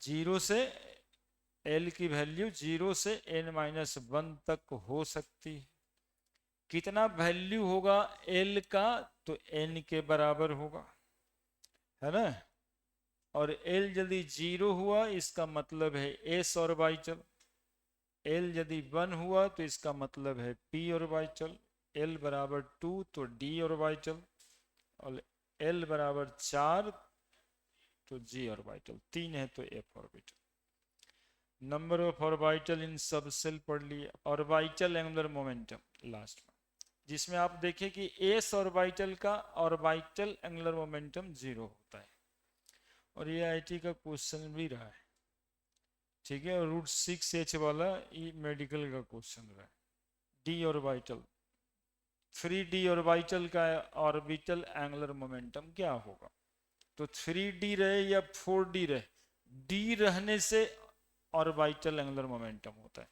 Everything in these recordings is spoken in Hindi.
जीरो से एल की वैल्यू 0 से n-1 तक हो सकती है। कितना वैल्यू होगा एल का, तो n के बराबर होगा, है ना। और एल यदि 0 हुआ इसका मतलब है एस ऑर्बिटल, एल यदि 1 हुआ तो इसका मतलब है पी ऑर्बिटल, एल बराबर 2 तो डी ऑर्बिटल, और एल बराबर 4 तो जी ऑर्बिटल, 3 है तो F orbital. Number of orbital इन सब सेल पढ़ लिए। ऑर्बिटल एंगुलर मोमेंटम लास्ट में, जिसमें आप देखें कि एस ऑर्बिटल का ऑर्बिटल एंगुलर मोमेंटम 0 होता है। और ये आईटी का क्वेश्चन भी रहा है, ठीक है। √6h वाला ये मेडिकल का क्वेश्चन रहा है। डी ऑर्बिटल, 3D ऑर्बिटल का ऑर्बिटल एंगुलर मोमेंटम क्या होगा। तो 3D रहे या 4D रहे, डी रहने से ऑर्बिटल एंगुलर मोमेंटम होता है।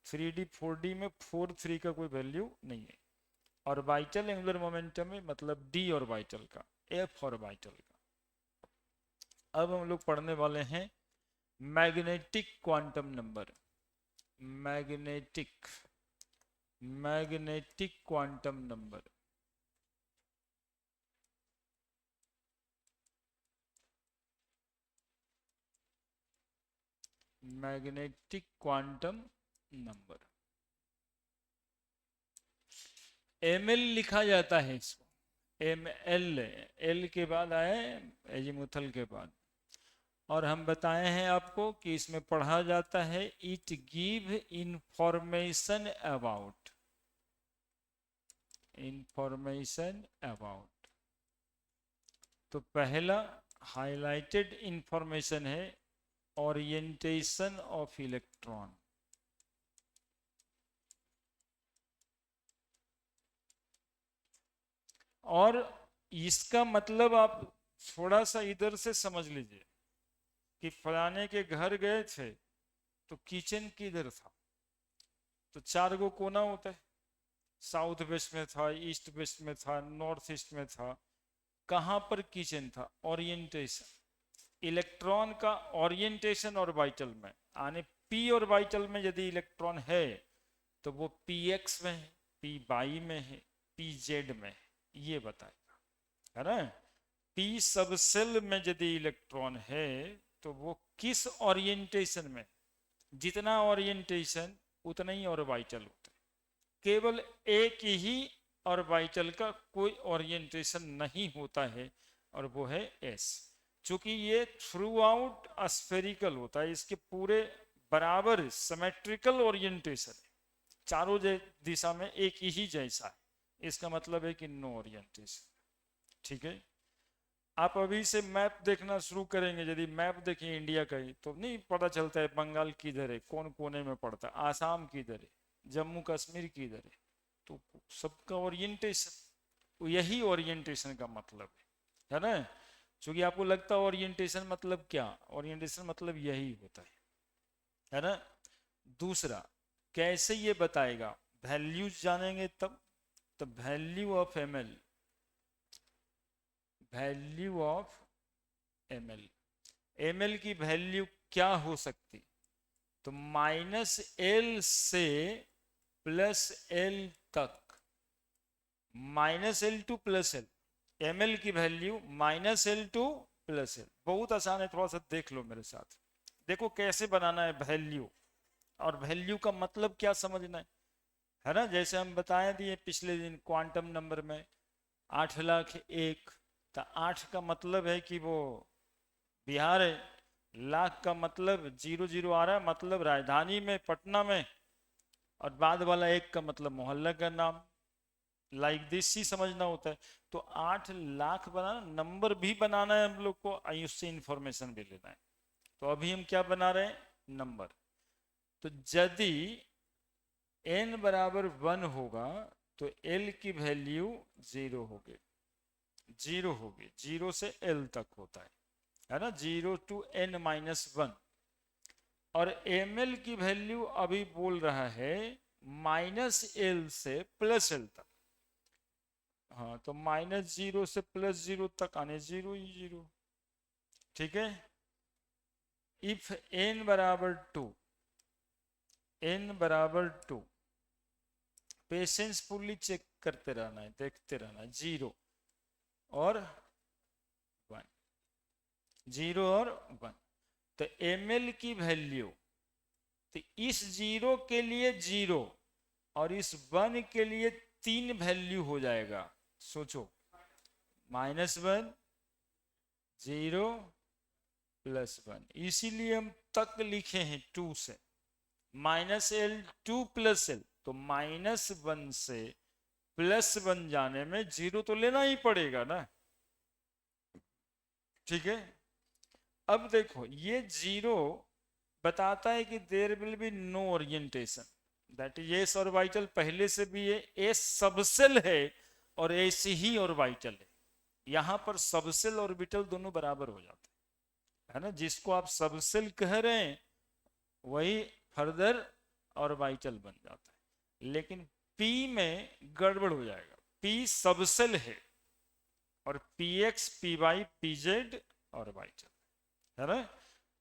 3D 4D में 4 3 का कोई वैल्यू नहीं है। ऑर्बिटल एंगुलर मोमेंटम में मतलब डी ऑर्बिटल का, एफ ऑर्बिटल का। अब हम लोग पढ़ने वाले हैं magnetic quantum number. Magnetic magnetic quantum number. Magnetic quantum number, M L लिखा जाता है इसको, एम एल, एल के बाद आए एजीमुथल के बाद। और हम बताए हैं आपको कि इसमें पढ़ा जाता है it give information about, information about. तो पहला हाइलाइटेड इंफॉर्मेशन है ओरिएंटेशन ऑफ इलेक्ट्रॉन। और इसका मतलब आप थोड़ा सा इधर से समझ लीजिए कि फलाने के घर गए थे तो किचन किधर था। तो 4 गो कोना होता है, साउथ वेस्ट में था, ईस्ट वेस्ट में था, नॉर्थ ईस्ट में था। कहाँ पर किचन था, ओरिएंटेशन। इलेक्ट्रॉन का ओरिएंटेशन ऑर्बिटल में, यानी पी ऑर्बिटल में यदि इलेक्ट्रॉन है तो वो पी एक्स में है, पी वाई में है, पी जेड में है, ये बताएगा, है ना। पी सबसेल में यदि इलेक्ट्रॉन है तो वो किस ओरिएंटेशन में, जितना ओरिएंटेशन उतना ही ऑर्बिटल होता है। केवल एक ही ऑर्बिटल का कोई ओरिएंटेशन नहीं होता है और वो है एस। चूंकि ये थ्रू आउट स्फेरिकल होता है, इसके पूरे बराबर सिमेट्रिकल ओरिएंटेशन है, चारों दिशा में एक ही जैसा है, इसका मतलब है कि नो ओरिएंटेशन। ठीक है। आप अभी से मैप देखना शुरू करेंगे, यदि मैप देखें इंडिया का ही तो नहीं पता चलता है बंगाल किधर है, कौन कोने में पड़ता है, आसाम किधर है, जम्मू कश्मीर किधर है। तो सबका ओरिएंटेशन, यही ओरिएंटेशन का मतलब है ना। क्योंकि आपको लगता है ओरिएंटेशन मतलब क्या, ओरिएंटेशन मतलब यही होता है ना। दूसरा, कैसे ये बताएगा, वैल्यूज जानेंगे तब। तो value of M L, value of M L, M L की वैल्यू क्या हो सकती। तो -L से +L तक, -L to +L, M L की वैल्यू -L टू +L। बहुत आसान है, थोड़ा सा देख लो मेरे साथ। देखो कैसे बनाना है वैल्यू, और वैल्यू का मतलब क्या समझना है ना। जैसे हम बताए दिए पिछले दिन क्वांटम नंबर में 8,01,000, तो 8 का मतलब है कि वो बिहार है, लाख का मतलब 00 आ रहा है, मतलब राजधानी में पटना में, और बाद वाला 1 का मतलब मोहल्ला का नाम, लाइक दिस ही समझना होता है। तो 8 लाख बनाना, नंबर भी बनाना है हम लोग को, उससे इंफॉर्मेशन भी लेना है। तो अभी हम क्या बना रहे हैं, नंबर। तो यदि n बराबर 1 होगा तो l की वैल्यू 0 होगी, 0 होगी, 0 से l तक होता है ना, 0 टू n-1। और ml की वैल्यू अभी बोल रहा है -L से +L तक। हाँ, तो -0 से +0 तक आने 0 ही 0। ठीक है। इफ n बराबर 2, n बराबर 2, पेशेंसफुली चेक करते रहना है, देखते रहना है, 0 और 1, 0 और 1। तो ml की वैल्यू, तो इस 0 के लिए 0 और इस 1 के लिए 3 वैल्यू हो जाएगा। सोचो, -1, 0, +1, इसीलिए हम तक लिखे हैं 2 से। -l 2 + l, तो -1 से +1 जाने में 0 तो लेना ही पड़ेगा ना। ठीक है, अब देखो ये 0 बताता है कि there will be no orientation, that is S orbital पहले से भी है, एस सबसेल है और एस ही ऑर्बिटल है। यहां पर सबसेल ऑर्बिटल दोनों बराबर हो जाते है ना, जिसको आप सबसेल कह रहे हैं वही फर्दर ऑर्बिटल बन जाता है। लेकिन P में गड़बड़ हो जाएगा, P सबसेल है और PX PY PZ ऑर्बिटल है ना।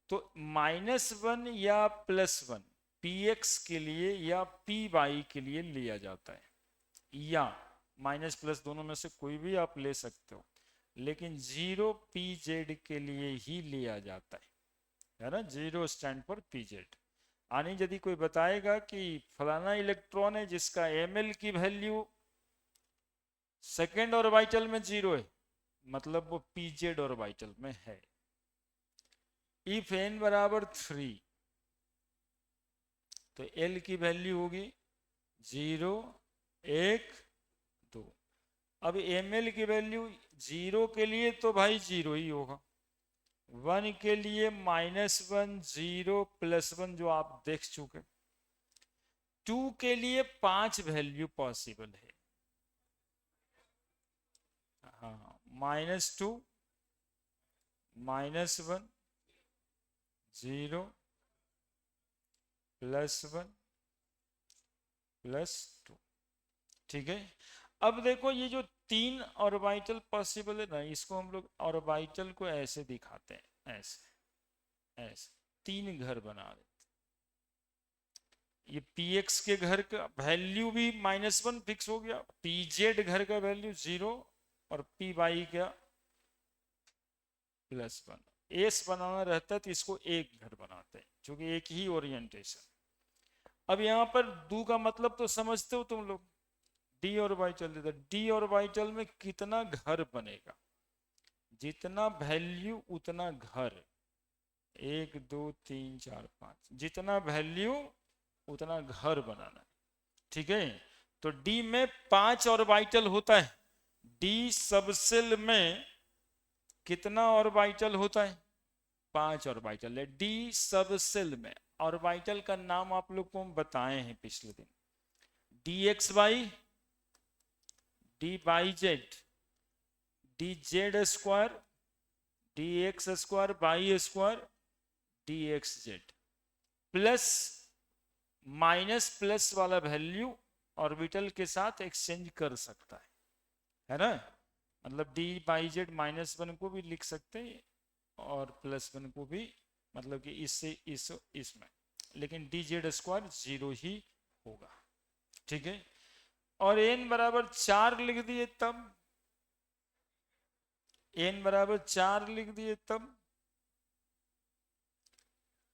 तो -1 या +1 PX के लिए या PY के लिए लिया जाता है, या माइनस प्लस दोनों में से कोई भी आप ले सकते हो, लेकिन 0 PZ के लिए ही लिया जाता है ना। 0 स्टैंड पर PZ। यानी यदि कोई बताएगा कि फलाना इलेक्ट्रॉन है जिसका ml की वैल्यू सेकेंड ऑर्बिटल में 0 है, मतलब वो PZ ऑर्बिटल में है। इफ n बराबर 3, तो l की वैल्यू होगी 0, 1, 2। अब ml की वैल्यू 0 के लिए तो भाई 0 ही होगा, 1 के लिए -1, 0, +1 जो आप देख चुके। 2 के लिए 5 वैल्यू पॉसिबल है, हाँ, -2, -1, 0, +1, +2। ठीक है, अब देखो ये जो 3 ऑर्बिटल पॉसिबल है ना, इसको हम लोग ऑर्बिटल को ऐसे दिखाते हैं, ऐसे ऐसे 3 घर बना देते। ये px के घर का वैल्यू भी -1 फिक्स हो गया, pz घर का वैल्यू 0 और py का +1। एस बनाना रहता है तो इसको एक घर बनाते हैं, क्योंकि एक ही ओरिएंटेशन। अब यहां पर 2 का मतलब तो समझते हो तुम लोग, डी ऑर्बिटल देता, डी ऑर्बिटल में कितना घर बनेगा, जितना वैल्यू उतना घर, 1, 2, 3, 4, 5, जितना वैल्यू उतना घर बनाना है। ठीक है, तो डी में 5 ऑर्बिटल होता है, डी सबसेल में कितना ऑर्बिटल होता है, 5 ऑर्बिटल है डी सबसेल में। ऑर्बिटल का नाम आप लोग को हम बताए हैं पिछले दिन, DXY, DYZ, DZ², DX² Y², DXZ, plus minus plus वाला वैल्यू ऑर्बिटल के साथ एक्सचेंज कर सकता है ना। मतलब DYZ -1 को भी लिख सकते हैं और +1 को भी, मतलब कि इससे इसमें, लेकिन DZ² 0 ही होगा। ठीक है, और n बराबर 4 लिख दिए तब, n बराबर 4 लिख दिए तब,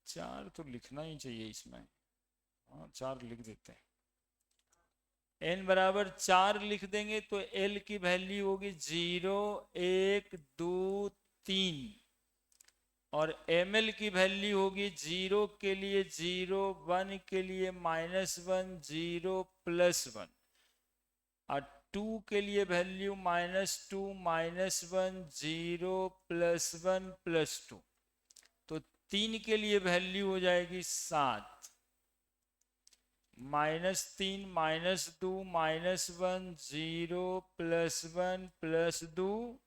4 तो लिखना ही चाहिए इसमें, हाँ 4 लिख देते हैं। n बराबर 4 लिख देंगे तो l की वैल्यू होगी 0, 1, 2, 3, और ml की वैल्यू होगी 0 के लिए 0, 1 के लिए -1, 0, +1, और 2 के लिए वैल्यू -2, -1, 0, +1, +2, तो 3 के लिए वैल्यू हो जाएगी 7, -3, -2, -1, 0, +1, +2,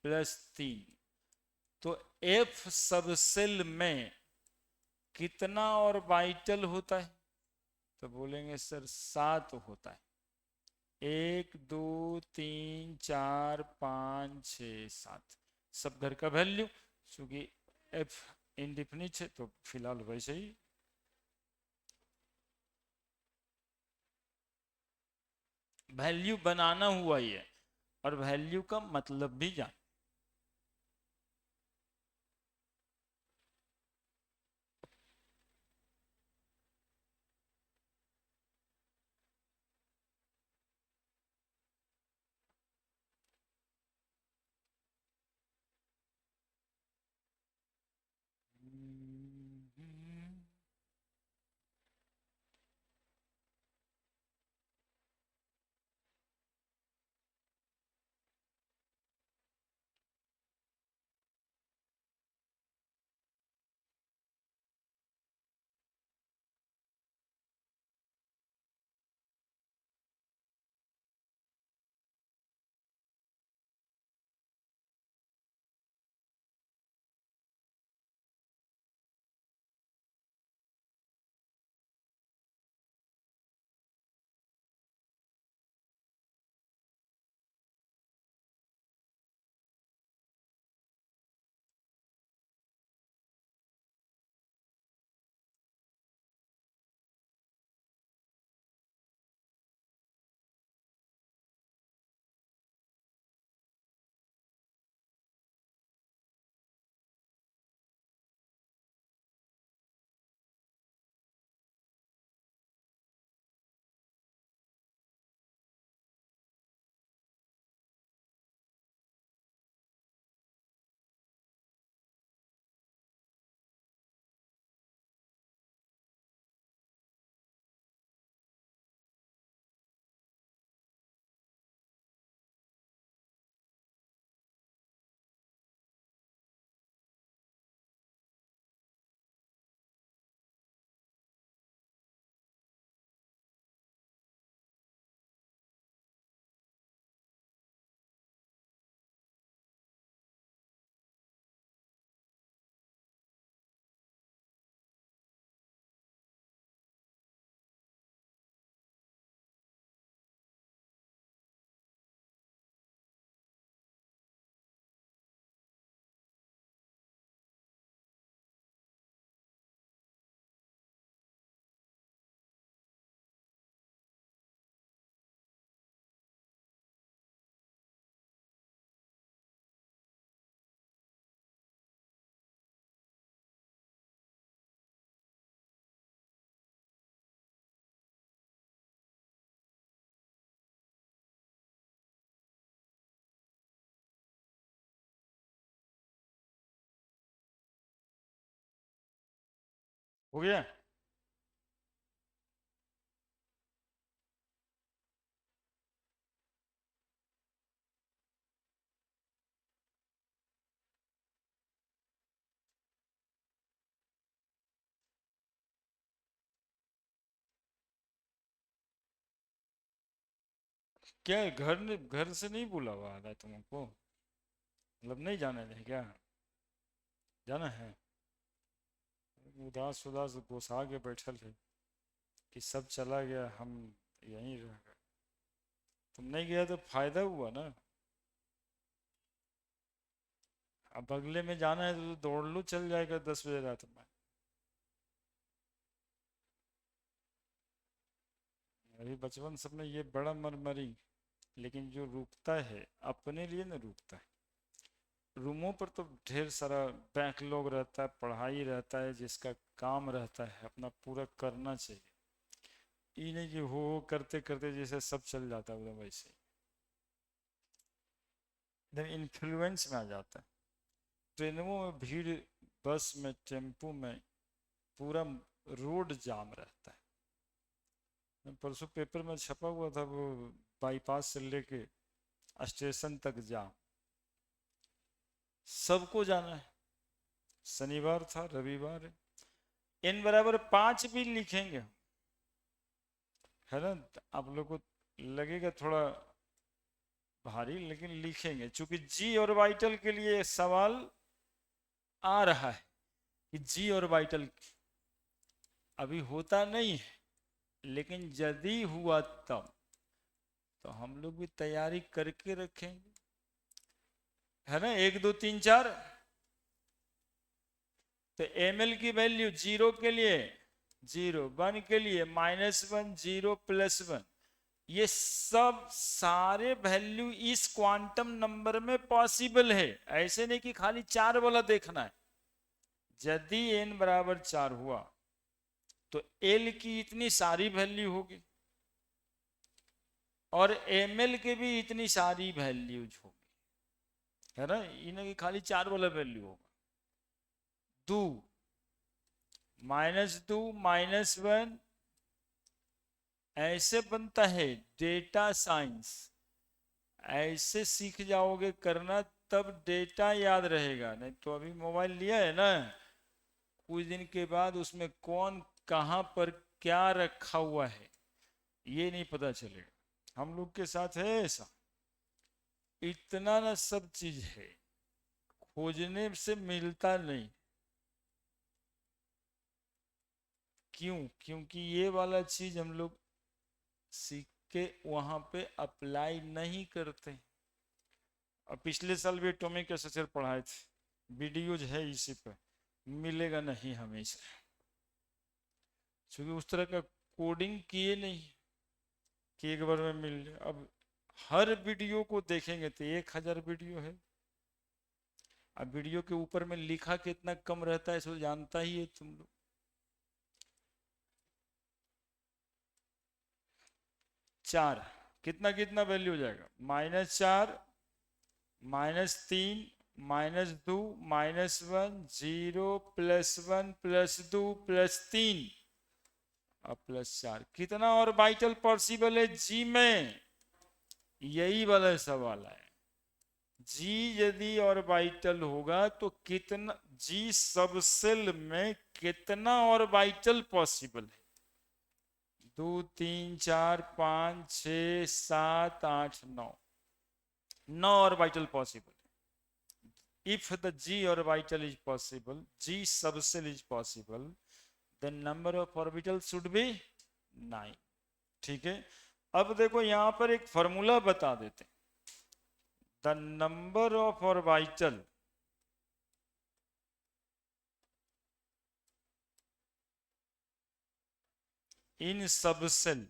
+3। तो F सबसेल में कितना ऑर्बिटल होता है, तो बोलेंगे सर 7 होता है, 1, 2, 3, 4, 5, 6, 7, सब घर का वैल्यू, क्योंकि इंडिफिनिट है तो फिलहाल वैसे ही। वैल्यू बनाना हुआ ये, और वैल्यू का मतलब भी जान। हो गया। क्या घर से नहीं बुला हुआ है तुमको? मतलब नहीं जाने दें क्या? जाना है? उदास उदास घुसा के बैठल है कि सब चला गया, हम यहीं रह गए। तुम नहीं गया तो फायदा हुआ ना। अब अगले में जाना है तो दौड़ लो, चल जाएगा 10 बजे रात में। अभी बचपन सब में ये बड़ा मरमरी, लेकिन जो रुकता है अपने लिए ना रुकता है। रूमों पर तो ढेर सारा बैकलॉग रहता है, पढ़ाई रहता है, जिसका काम रहता है अपना पूरा करना चाहिए। ये नहीं कि हो करते करते जैसे सब चल जाता है उधर वैसे एकदम इन्फ्लुएंस में आ जाता है। ट्रेनों में भीड़, बस में, टेम्पो में पूरा रोड जाम रहता है। परसों पेपर में छपा हुआ था वो, बाईपास से लेके स्टेशन तक जाम। सबको जाना है। शनिवार था, रविवार है। n बराबर 5 भी लिखेंगे, है ना? आप लोग को लगेगा थोड़ा भारी, लेकिन लिखेंगे चूंकि जी और वाइटल के लिए सवाल आ रहा है कि जी और वाइटल अभी होता नहीं है, लेकिन यदि हुआ तब तो हम लोग भी तैयारी करके रखेंगे, है ना? 1 2 3 4। तो ml की वैल्यू 0 के लिए 0, 1 के लिए -1, 0 +1, ये सब सारे वैल्यू इस क्वांटम नंबर में पॉसिबल है। ऐसे नहीं कि खाली 4 वाला देखना है। यदि n बराबर 4 हुआ तो l की इतनी सारी वैल्यू होगी और ml के भी इतनी सारी वैल्यूज होगी, है ना। इन्हें की खाली 4 वाला वैल्यू होगा। 2 -2 -1 ऐसे बनता है डेटा साइंस। ऐसे सीख जाओगे करना, तब डेटा याद रहेगा। नहीं तो अभी मोबाइल लिया है ना, कुछ दिन के बाद उसमें कौन कहां पर क्या रखा हुआ है ये नहीं पता चलेगा। हम लोग के साथ है ऐसा, इतना ना सब चीज है, खोजने से मिलता नहीं। क्यों? क्योंकि ये वाला चीज हम लोग सीख के वहां पे अप्लाई नहीं करते। और पिछले साल भी एटॉमिक स्ट्रक्चर पढ़ाए थे, वीडियोज है इसी पर, मिलेगा नहीं हमेशा, क्योंकि उस तरह का कोडिंग किए नहीं कि एक बार में मिल जाए। अब हर वीडियो को देखेंगे तो 1000 वीडियो है। अब वीडियो के ऊपर में लिखा कितना कम रहता है इसको जानता ही है तुम लोग। चार कितना कितना वैल्यू हो जाएगा? -4, -3, -2, -1, 0, +1, +2, +3 और +4। कितना ऑर्बिटल पॉसिबल है जी में? यही वाला सवाल है। जी यदि ऑर्बिटल होगा तो कितना, जी सबसेल में कितना ऑर्बिटल पॉसिबल है? 2, 3, 4, 5, 6, 7, 8, 9, 9 orbital possible. If the G orbital is possible, G subcell is possible, then number of orbitals should be 9। ठीक है, अब देखो यहां पर एक फॉर्मूला बता देते हैं। The number of orbital in subshell,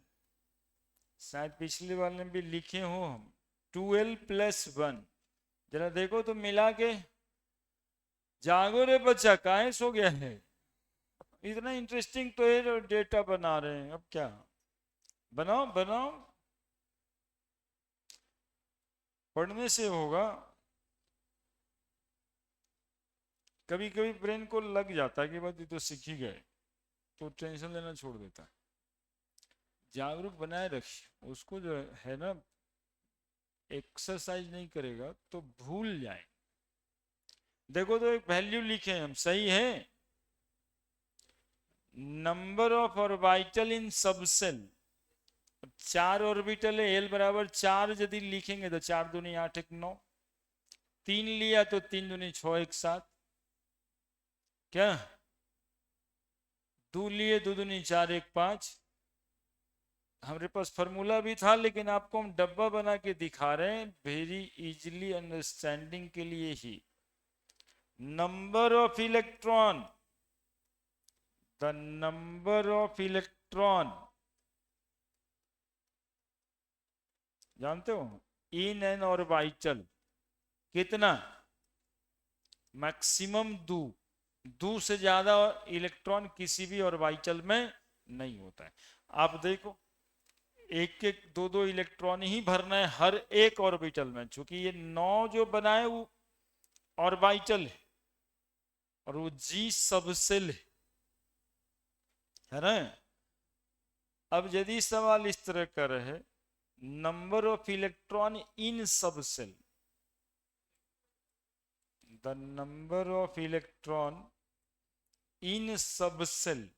शायद पिछले वाले में भी लिखे हो हम, 2l + 1। जरा देखो तो मिला के, जागो रे बच्चा, काहे सो गया है? इतना इंटरेस्टिंग तो है जो डेटा बना रहे हैं। अब क्या बनाओ बनाओ, पढ़ने से होगा। कभी कभी ब्रेन को लग जाता है कि बस ये तो सीख ही गए, तो टेंशन लेना छोड़ देता है। जागरूक बनाए रखिए उसको, जो है ना, एक्सरसाइज नहीं करेगा तो भूल जाए। देखो तो एक वैल्यू लिखे हम, सही है। Number of orbital in subshell, 4 orbital है, एल बराबर 4 यदि लिखेंगे तो 4 दूनी 8, 1 9, 3 लिया तो 3 दूनी 6, 1 7, क्या 2 लिए 2 दूनी 4, 1 5। हमारे पास फॉर्मूला भी था, लेकिन आपको हम डब्बा बना के दिखा रहे हैं वेरी इजीली अंडरस्टैंडिंग के लिए ही। Number of electron, the number of electron, जानते हो, इन एन ऑर्बिटल कितना? मैक्सिमम 2, 2 से ज्यादा इलेक्ट्रॉन किसी भी ऑर्बिटल में नहीं होता है। आप देखो, एक एक 2 इलेक्ट्रॉन ही भरना है हर एक ऑर्बिटल में, क्योंकि ये 9 जो बनाए वो ऑर्बिटल है और वो जी सबसेल है ना। अब यदि सवाल इस तरह का रहे, number of electron in subshell, the number of electron in subshell,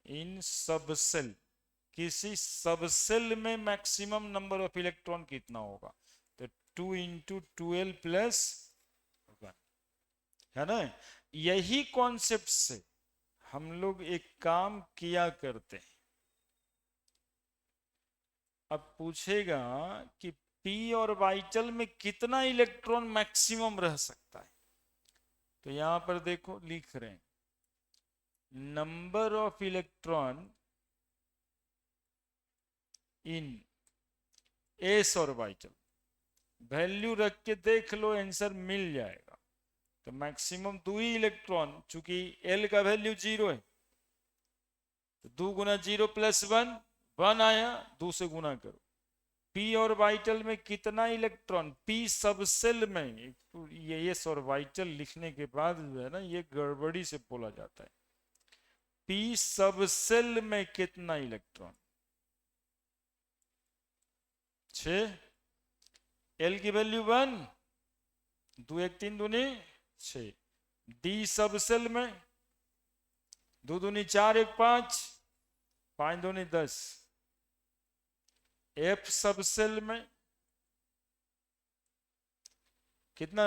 in subshell, किसी सबसेल में मैक्सिमम नंबर ऑफ इलेक्ट्रॉन कितना होगा? तो 2 × 2l + 1, है ना। यही कॉन्सेप्ट से हम लोग एक काम किया करते हैं। अब पूछेगा कि p ऑर्बिटल में कितना इलेक्ट्रॉन मैक्सिमम रह सकता है। तो यहां पर देखो लिख रहे हैं number of electron in S orbital, value रख के देख लो आंसर मिल जाएगा। तो मैक्सिमम 2 ही इलेक्ट्रॉन, चूंकि एल का वैल्यू 0 है तो 2 गुना 0 प्लस 1 1 आया, 2 से गुना करो। पी ऑर्बिटल में कितना इलेक्ट्रॉन, पी सबसेल में, ये ऑर्बिटल लिखने के बाद जो है ना ये गड़बड़ी से बोला जाता है। पी सबसेल में कितना इलेक्ट्रॉन, 6, एल की वैल्यू 1, 2 1 3 दूनी 6। डी सबसेल में 2 दूनी 4 1 5, 5 दूनी 10। एफ सबसेल में कितना,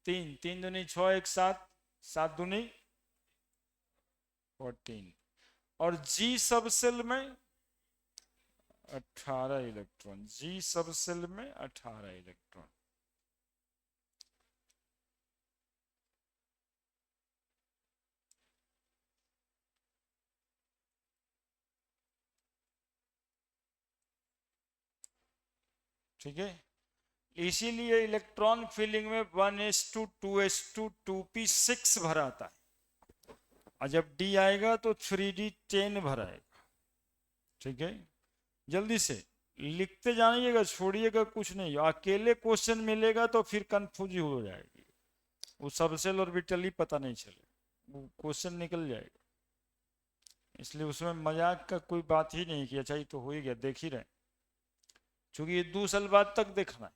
3, 3 दूनी 6 1 7, 7 दूनी 14। और जी सबसेल में 18 इलेक्ट्रॉन, जी सबसेल में 18 इलेक्ट्रॉन। ठीक है, इसीलिए इलेक्ट्रॉन फिलिंग में 1s2 2s2 2p6 भरा आता है, और जब डी आएगा तो 3d10 भराएगा। ठीक है, जल्दी से लिखते जाइएगा, छोड़िएगा कुछ नहीं। अकेले क्वेश्चन मिलेगा तो फिर कंफ्यूज हो जाएगी, वो सबसेल ऑर्बिटल ही पता नहीं चले, वो क्वेश्चन निकल जाएगा। इसलिए उसमें मजाक का कोई बात ही नहीं कि अच्छा ये तो हो ही गया, देख ही रहे, क्योंकि ये 2 साल बाद तक देखना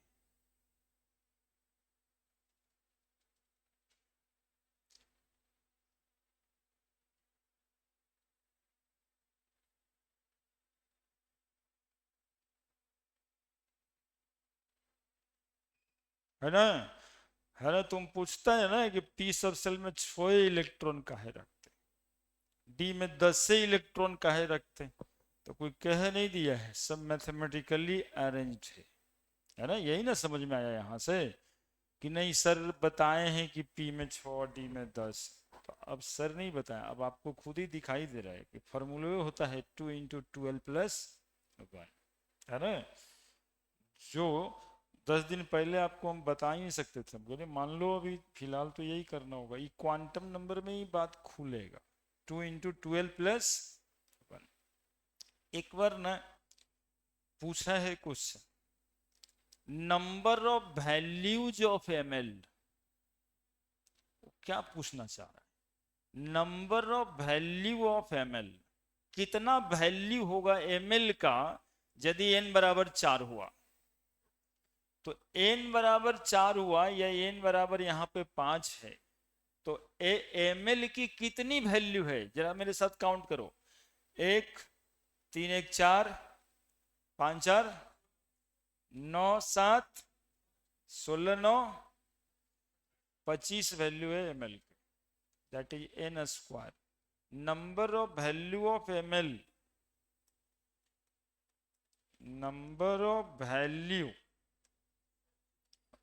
है ना। है ना, तुम पूछता है ना कि पी सबसेल में 6 इलेक्ट्रॉन काहे रखते, डी में 10 से इलेक्ट्रॉन काहे रखते, तो कोई कह नहीं दिया है, सब मैथमेटिकली अरेंज्ड है ना। यही ना समझ में आया यहाँ से कि नहीं सर बताए हैं कि पी में 6 डी में 10, तो अब सर नहीं बताया, अब आपको खुद ही दिखाई दे रहा है कि फॉर्मूले होता है 2 × 12 + 1, है ना। जो 10 दिन पहले आपको हम बता ही नहीं सकते थे, बोले मान लो अभी फिलहाल तो यही करना होगा, ये क्वांटम नंबर में ही बात खुलेगा। 2 × 12 + 1। एक बार ना पूछा है question, number of values of ml, क्या पूछना चाह रहा है, number of value of ml, कितना वैल्यू होगा ml का यदि n बराबर 4 हुआ। तो n बराबर 4 हुआ या n बराबर यहाँ पे 5 है, तो ml की कितनी वैल्यू है, जरा मेरे साथ काउंट करो। 1 3 1 4 5 4 9 7 16 9 25 वैल्यू है ml की, that is n²। Number of value of ml, number of value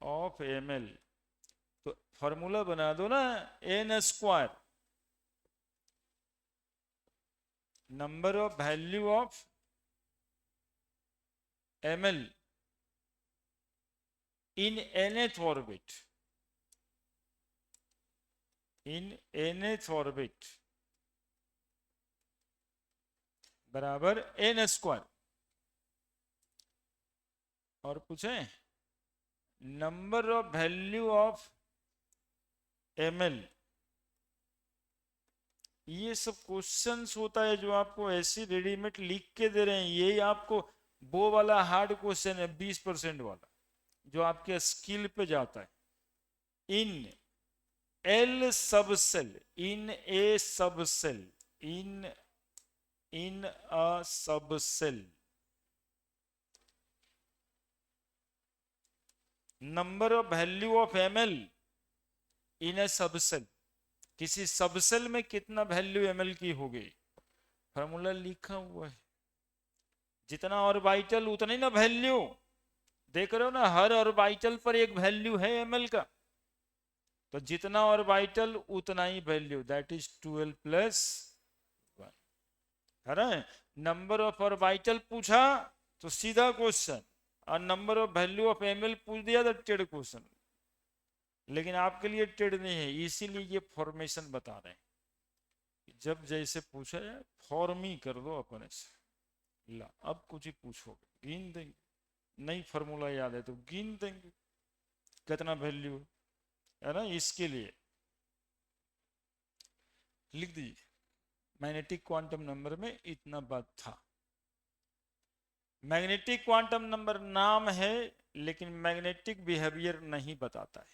of ml, तो फॉर्मूला बना दो ना, n², number of value of ml in nth orbit, in nth orbit बराबर n²। और पूछे number of value of ml, ये सब क्वेश्चंस होता है जो आपको ऐसे रेडीमेड लिख के दे रहे हैं, यही आपको वो वाला हार्ड क्वेश्चन है 20% वाला, जो आपके स्किल पे जाता है। In L subshell, in A subshell, in a subshell, number of value of ml in A subshell, किसी सबसेल में कितना वैल्यू ml की होगी, फॉर्मूला लिखा हुआ है। जितना ऑर्बिटल उतना ही ना वैल्यू, देख रहे हो ना, हर ऑर्बिटल पर एक वैल्यू है ml का, तो जितना ऑर्बिटल उतना ही वैल्यू, दैट इज 12 प्लस 1, है ना। नंबर ऑफ ऑर्बिटल पूछा तो सीधा क्वेश्चन, और number of value of ml पूछ दिया तो टेढ़ क्वेश्चन। लेकिन आपके लिए टेढ़ नहीं है, इसीलिए ये फॉर्मेशन बता रहे हैं। जब जैसे पूछा जाए फॉर्म ही कर दो अपने से, ला अब कुछ ही पूछोगे गिन देंगे, नई फॉर्मूला याद है तो गिन देंगे कितना वैल्यू है ना। इसके लिए लिख दीजिए, मैग्नेटिक क्वांटम नंबर में इतना बात था। मैग्नेटिक क्वांटम नंबर नाम है, लेकिन मैग्नेटिक बिहेवियर नहीं बताता है।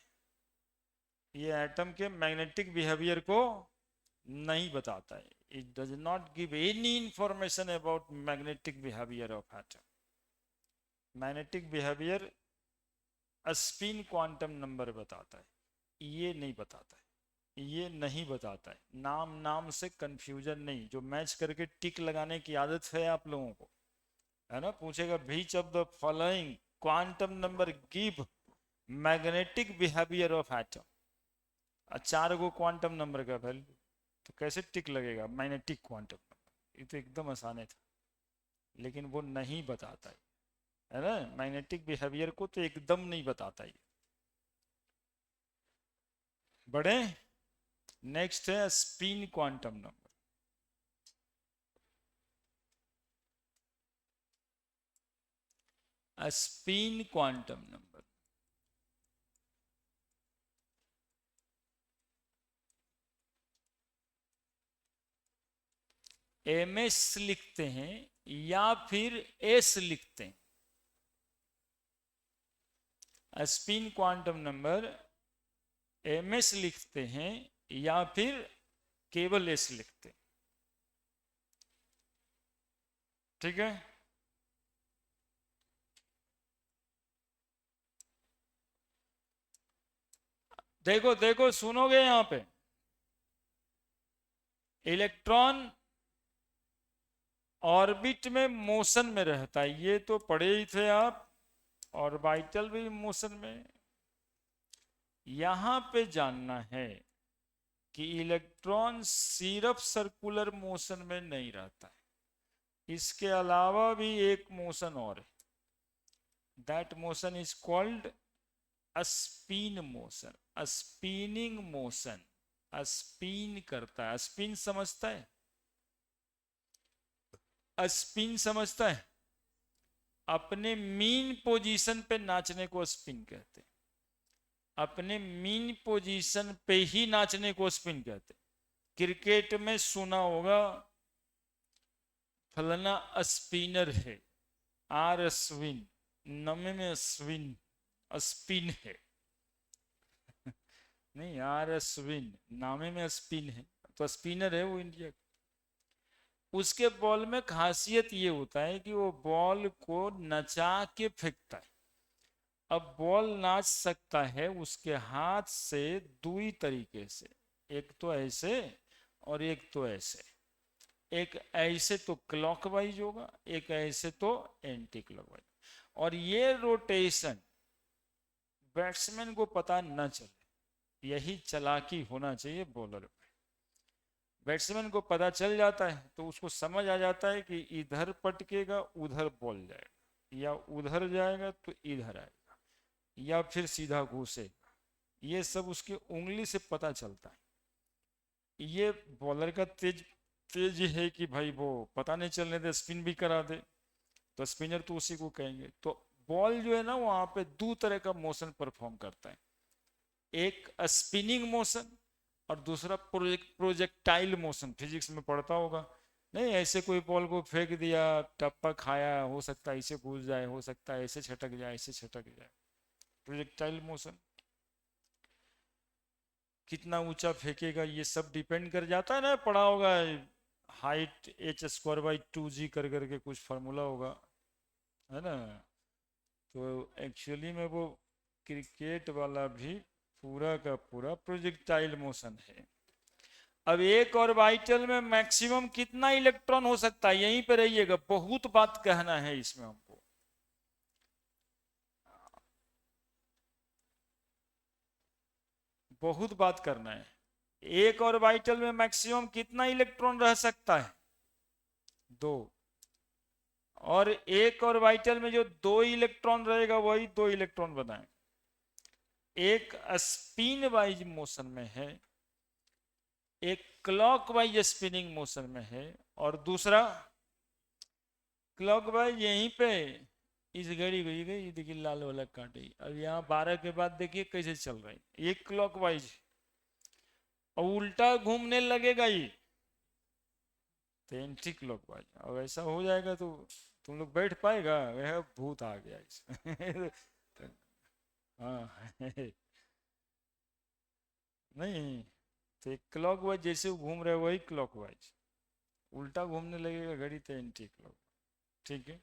ये एटम के मैग्नेटिक बिहेवियर को नहीं बताता है। It does not give any information about magnetic behaviour of atom. Magnetic behaviour spin quantum number बताता है, ये नहीं बताता है, ये नहीं बताता है। नाम नाम से कंफ्यूजन नहीं, जो मैच करके टिक लगाने की आदत है आप लोगों को, है ना। पूछेगा which of the following quantum number give magnetic behaviour of atom, 4 go quantum number का वैल्यू, तो कैसे टिक लगेगा मैग्नेटिक क्वांटम नंबर। ये तो एकदम आसान था, लेकिन वो नहीं बताता है ना। मैग्नेटिक बिहेवियर को तो एकदम नहीं बताता है। बढ़े, नेक्स्ट है spin quantum number. Spin quantum number, MS लिखते हैं या फिर एस लिखते हैं। स्पिन क्वांटम नंबर एमएस लिखते हैं या फिर केवल एस लिखते हैं, ठीक है। देखो देखो सुनोगे, यहां पे इलेक्ट्रॉन ऑर्बिट में मोशन में रहता है, ये तो पढ़े ही थे आप। ऑर्बिटल भी मोशन में। यहां पे जानना है कि इलेक्ट्रॉन सिर्फ सर्कुलर मोशन में नहीं रहता है, इसके अलावा भी एक मोशन और है। That motion is called spin motion, spinning motion. Spin करता है, स्पिन समझता है, स्पिन समझता है। अपने मीन पोजीशन पे नाचने को स्पिन कहते हैं, अपने मीन पोजीशन पे ही नाचने को स्पिन कहते हैं। क्रिकेट में सुना होगा फलाना स्पिनर है, आर अश्विन, नमे में अश्विन, स्पिन है नहीं, आर अश्विन नामे में स्पिन है, तो स्पिनर है वो इंडिया। उसके बॉल में खासियत ये होता है कि वो बॉल को नचा के फेंकता है। अब बॉल नाच सकता है उसके हाथ से दो ही तरीके से, एक तो ऐसे और एक तो ऐसे। एक ऐसे तो क्लॉकवाइज होगा, एक ऐसे तो एंटी क्लॉकवाइज। और ये रोटेशन बैट्समैन को पता न चले, यही चालाकी होना चाहिए बॉलर पे। बैट्समैन को पता चल जाता है तो उसको समझ आ जाता है कि इधर पटकेगा उधर बॉल जाएगा, या उधर जाएगा तो इधर आएगा, या फिर सीधा घुसेगा। ये सब उसकी उंगली से पता चलता है। ये बॉलर का तेज है कि भाई वो पता नहीं चलने दे, स्पिन भी करा दे, तो स्पिनर तो उसी को कहेंगे। तो बॉल जो है ना वहां पे दो तरह का मोशन परफॉर्म करता है, एक स्पिनिंग मोशन और दूसरा प्रोजेक्टाइल मोशन। फिजिक्स में पढ़ता होगा, नहीं ऐसे कोई बॉल को फेंक दिया, टप्पा खाया, हो सकता है ऐसे घुस जाए, हो सकता है ऐसे छटक जाए, ऐसे छटक जाए, प्रोजेक्टाइल मोशन। कितना ऊंचा फेंकेगा ये सब डिपेंड कर जाता है ना, पढ़ा होगा हाइट h²/2g कर करके कुछ फार्मूला होगा, है ना। तो एक्चुअली में वो क्रिकेट वाला भी पूरा का पूरा प्रोजेक्टाइल मोशन है। अब एक ऑर्बिटल में मैक्सिमम कितना इलेक्ट्रॉन हो सकता है, यहीं पे रहिएगा, बहुत बात कहना है इसमें हमको। बहुत बात करना है। एक ऑर्बिटल में मैक्सिमम कितना इलेक्ट्रॉन रह सकता है? 2। और एक ऑर्बिटल में जो 2 इलेक्ट्रॉन रहेगा वही 2 इलेक्ट्रॉन बनाए। एक स्पिन वाइज मोशन में है, एक क्लॉकवाइज स्पिनिंग मोशन में है, और दूसरा क्लॉकवाइज यहीं पे इस घड़ी गई गई, ये देखिए लाल वाला कांटे। अब यहाँ 12 के बाद देखिए कैसे चल रहा है, एक क्लॉकवाइज और उल्टा घूमने लगेगा ये तो एंटी क्लॉकवाइज। अब ऐसा हो जाएगा तो तुम लोग बैठ पाएगा, वह भूत आ गया इसमें। हाँ नहीं, तो एक क्लॉकवाइज जैसे वो घूम रहे वही क्लॉकवाइज, उल्टा घूमने लगेगा घड़ी तो एंटी क्लॉक। ठीक है,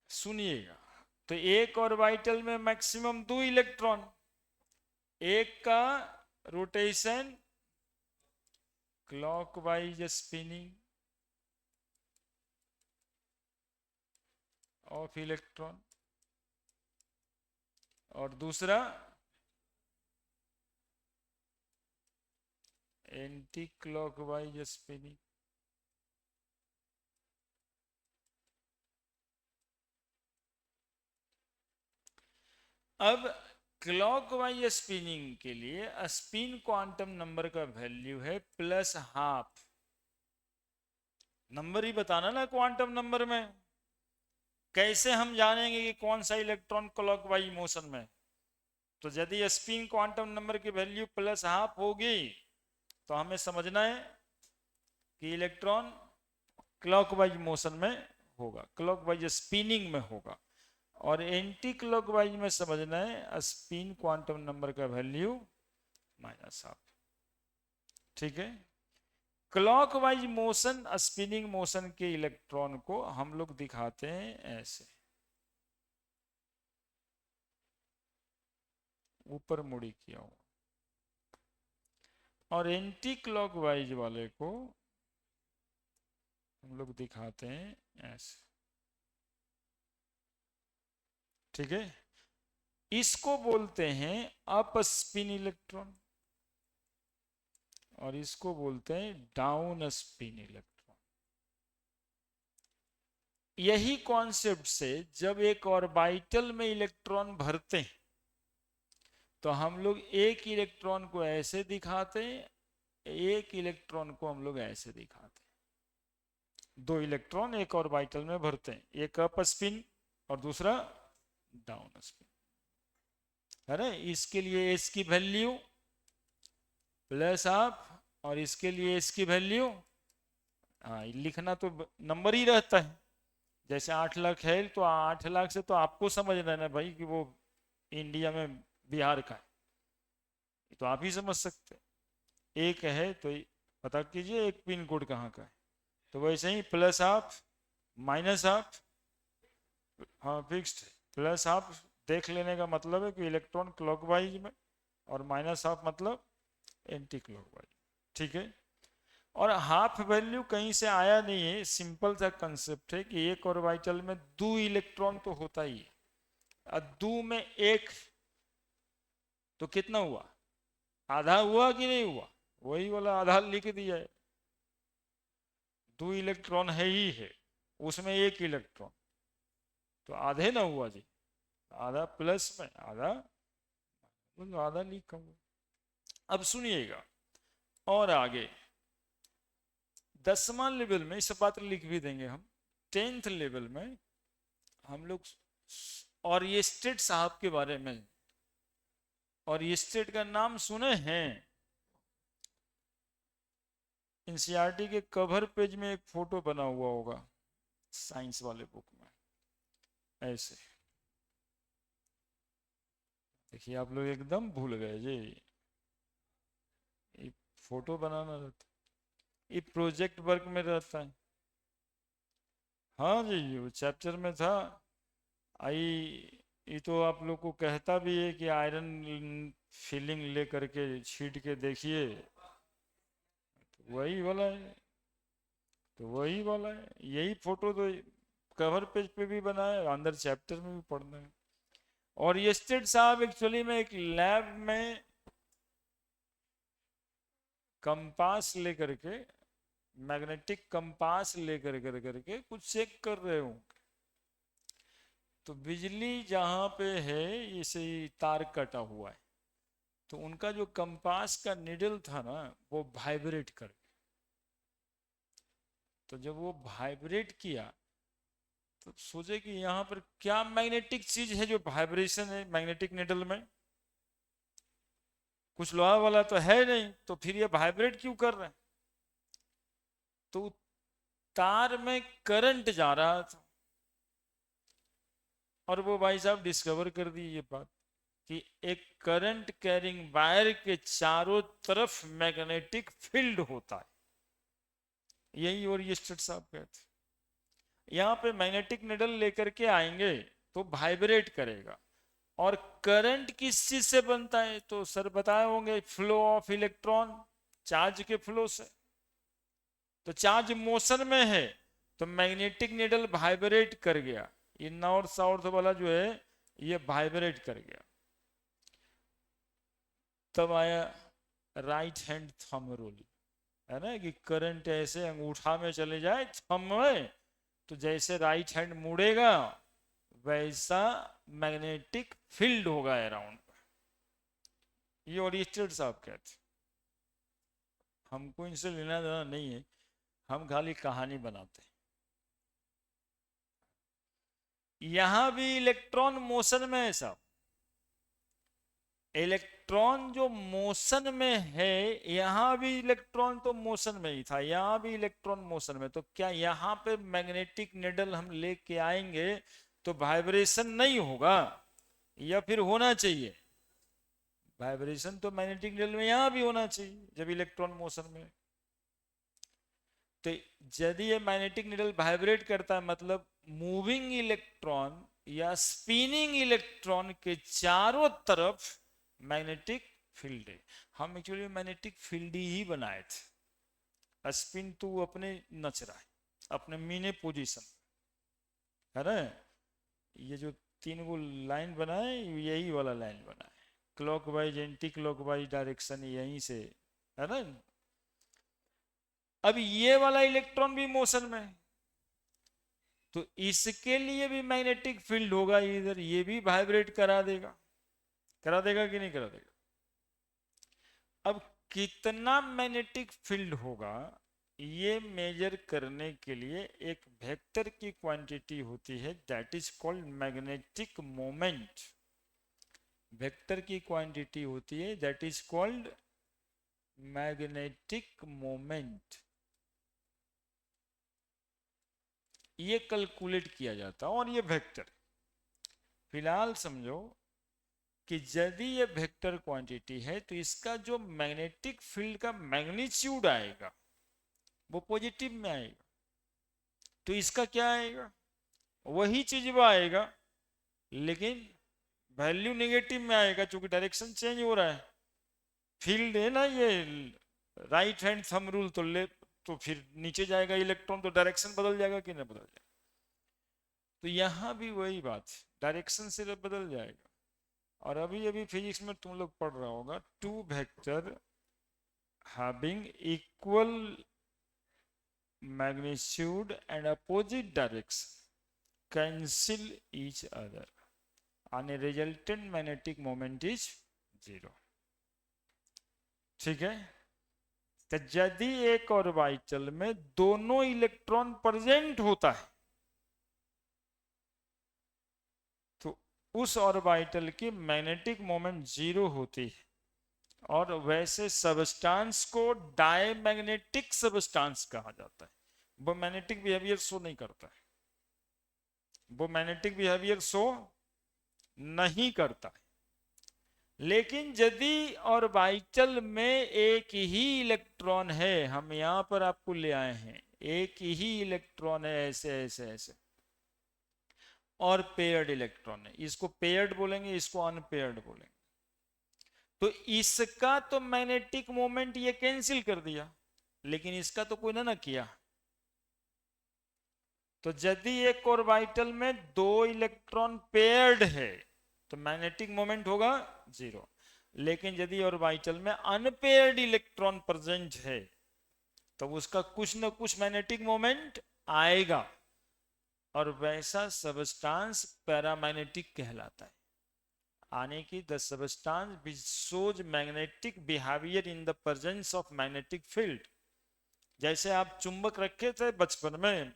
सुनिएगा। तो एक ऑर्बिटल में मैक्सिमम 2 इलेक्ट्रॉन, एक का rotation clockwise spinning of electron, और दूसरा एंटी क्लॉकवाइज स्पिनिंग। अब क्लॉकवाइज स्पिनिंग के लिए स्पिन क्वांटम नंबर का वैल्यू है +12। नंबर ही बताना ना क्वांटम नंबर में, कैसे हम जानेंगे कि कौन सा इलेक्ट्रॉन क्लॉकवाइज मोशन में? तो यदि स्पिन क्वांटम नंबर की वैल्यू +12 होगी तो हमें समझना है कि इलेक्ट्रॉन क्लॉकवाइज मोशन में होगा, क्लॉकवाइज स्पिनिंग में होगा। और एंटी क्लॉकवाइज में समझना है स्पिन क्वांटम नंबर का वैल्यू -12। ठीक है, क्लॉकवाइज मोशन स्पिनिंग मोशन के इलेक्ट्रॉन को हम लोग दिखाते हैं ऐसे, ऊपर मुड़ी किया हुआ, और एंटी क्लॉकवाइज वाले को हम लोग दिखाते हैं ऐसे। ठीक है, इसको बोलते हैं अप स्पिन इलेक्ट्रॉन और इसको बोलते हैं डाउन स्पिन इलेक्ट्रॉन। यही कॉन्सेप्ट से जब एक ऑर्बिटल में इलेक्ट्रॉन भरते हैं तो हम लोग एक इलेक्ट्रॉन को ऐसे दिखाते हैं, एक इलेक्ट्रॉन को हम लोग ऐसे दिखाते हैं। 2 इलेक्ट्रॉन एक ऑर्बिटल में भरते हैं, एक अप स्पिन और दूसरा डाउन स्पिन। अरे इसके लिए एस की वैल्यू +12 और इसके लिए इसकी वैल्यू, हाँ लिखना तो नंबर ही रहता है। जैसे 8 लाख है तो 8 लाख से तो आपको समझ रहे ना भाई कि वो इंडिया में बिहार का है, तो आप ही समझ सकते हैं। एक है तो पता कीजिए एक पिन कोड कहाँ का है। तो वैसे ही +12 -12, हाँ फिक्स्ड +12 देख लेने का मतलब है कि इलेक्ट्रॉन क्लॉकवाइज में, और -12 मतलब एंटी क्लॉकवाइज। ठीक है, और हाफ वैल्यू कहीं से आया नहीं है, सिंपल सा कंसेप्ट है कि एक ऑर्बिटल में 2 इलेक्ट्रॉन तो होता ही है, और 2 में 1 तो कितना हुआ? आधा हुआ कि नहीं हुआ? वही वाला आधा लिख दिया है। 2 इलेक्ट्रॉन है ही है, उसमें 1 इलेक्ट्रॉन तो आधे ना हुआ जी, आधा प्लस में आधा, आधा लिखा हुआ। अब सुनिएगा और आगे 10वां लेवल में, इस बात लिख भी देंगे हम। 10th लेवल में हम लोग ऑरिएस्टेड साहब के बारे में, ऑरिएस्टेड का नाम सुने हैं? एनसीईआरटी के कवर पेज में एक फोटो बना हुआ होगा साइंस वाले बुक में, ऐसे देखिए। आप लोग एकदम भूल गए जी, ये फोटो बनाना रहता, ये प्रोजेक्ट वर्क में रहता है। हाँ जी, वो चैप्टर में था। आई, ये तो आप लोग को कहता भी है कि आयरन फीलिंग ले करके छीट के देखिए, तो वही वाला है, तो वही वाला है। यही फोटो तो कवर पेज पे भी बना है, अंदर चैप्टर में भी पढ़ना है। और येस्टेड साहब एक्चुअली में एक लैब में कंपास लेकर के, मैग्नेटिक कंपास लेकर करके कुछ चेक कर रहे हो, तो बिजली जहां पे है इसे तार कटा हुआ है, तो उनका जो कंपास का निडल था ना वो वाइब्रेट कर, तो जब वो वाइब्रेट किया तो सोचे कि यहाँ पर क्या मैग्नेटिक चीज है जो वाइब्रेशन है मैग्नेटिक निडल में, कुछ लोहा वाला तो है नहीं, तो फिर ये वाइब्रेट क्यों कर रहे हैं। तो तार में करंट जा रहा था, और वो भाई साहब डिस्कवर कर दी ये बात कि एक करंट कैरिंग वायर के चारों तरफ मैग्नेटिक फील्ड होता है। यही और ये स्टेट साहब कहते, यहाँ पे मैग्नेटिक निडल लेकर के आएंगे तो वाइब्रेट करेगा, और करंट किस चीज से बनता है, तो सर बताए होंगे फ्लो ऑफ इलेक्ट्रॉन, चार्ज के फ्लो से। तो चार्ज मोशन में है तो मैग्नेटिक निडल वाइब्रेट कर गया, ये नॉर्थ साउथ वाला जो है ये वाइब्रेट कर गया। तब आया राइट हैंड थंब रूल, है ना, कि करंट ऐसे अंगूठा में चले जाए थंब में, तो जैसे राइट हैंड मुड़ेगा वैसा मैग्नेटिक फील्ड होगा अराउंड। ये ओरिएंटेड साहब कहते, हमको इनसे लेना देना नहीं है, हम खाली कहानी बनाते हैं। यहां भी इलेक्ट्रॉन मोशन में है साहब, इलेक्ट्रॉन जो मोशन में है, यहां भी इलेक्ट्रॉन तो मोशन में ही था, यहां भी इलेक्ट्रॉन मोशन में, तो क्या यहां पे मैग्नेटिक निडल हम लेके आएंगे तो वाइब्रेशन नहीं होगा, या फिर होना चाहिए? वाइब्रेशन तो मैग्नेटिक निडल में यहां भी होना चाहिए जब इलेक्ट्रॉन मोशन में। तो यदि ये मैग्नेटिक निडल वाइब्रेट करता है मतलब मूविंग इलेक्ट्रॉन या स्पिनिंग इलेक्ट्रॉन के चारों तरफ मैग्नेटिक फील्ड है। हम एक्चुअली मैग्नेटिक फील्ड ही बनाए थे, स्पिन तो अपने नच रहा है अपने मीने पोजीशन, है ना। ये जो तीन को लाइन बनाए यही वाला लाइन बना है, clock wise anti clock wise direction यहीं से, है ना। अब ये वाला इलेक्ट्रॉन भी मोशन में है, तो इसके लिए भी मैग्नेटिक फील्ड होगा इधर, ये भी वाइब्रेट करा देगा, करा देगा कि नहीं करा देगा। अब कितना मैग्नेटिक फील्ड होगा ये मेजर करने के लिए एक वेक्टर की क्वांटिटी होती है, that is called magnetic moment. Vector की क्वांटिटी होती है that is called magnetic moment. ये कैलकुलेट किया जाता है और ये वेक्टर, फिलहाल समझो कि यदि ये वेक्टर क्वांटिटी है तो इसका जो मैग्नेटिक फील्ड का मैग्नीट्यूड आएगा वो पॉजिटिव में आएगा, तो इसका क्या आएगा, वही चीज वो आएगा लेकिन वैल्यू नेगेटिव में आएगा, क्योंकि डायरेक्शन चेंज हो रहा है। फील्ड है ना ये राइट हैंड थंब रूल, तो ले तो फिर नीचे जाएगा इलेक्ट्रॉन, तो डायरेक्शन बदल जाएगा कि नहीं बदल जाएगा। तो यहां भी वही बात, डायरेक्शन से बदल जाएगा। और अभी अभी फिजिक्स में तुम लोग पढ़ रहा होगा, two vector having equal magnitude and opposite direction cancel each other and a resultant magnetic moment is 0। ठीक है, तो यदि एक ऑर्बिटल में दोनों इलेक्ट्रॉन प्रेजेंट होता है तो उस ऑर्बिटल की मैग्नेटिक मोमेंट 0 होती है, और वैसे सबस्टांस को डायमैग्नेटिक सबस्टांस कहा जाता है। वो मैग्नेटिक बिहेवियर शो नहीं करता है, वो मैग्नेटिक बिहेवियर शो नहीं करता है। लेकिन यदि ऑर्बिटल में एक ही इलेक्ट्रॉन है, हम यहां पर आपको ले आए हैं, एक ही इलेक्ट्रॉन है ऐसे ऐसे ऐसे, और पेयर्ड इलेक्ट्रॉन है, इसको पेयर्ड बोलेंगे इसको अनपेयर्ड बोलेंगे, तो इसका तो मैग्नेटिक मोमेंट ये कैंसिल कर दिया, लेकिन इसका तो कोई ना किया। तो यदि एक ऑर्बिटल में दो इलेक्ट्रॉन पेयर्ड है तो मैग्नेटिक मोमेंट होगा जीरो। लेकिन यदि ऑर्बिटल में अनपेयर्ड इलेक्ट्रॉन प्रेजेंट है तो उसका कुछ न कुछ मैग्नेटिक मोमेंट आएगा, और वैसा सबस्टांस पैरामैग्नेटिक कहलाता है। आने की the substance which shows magnetic behaviour in the presence of magnetic field. जैसे आप चुंबक रखे थे बचपन में,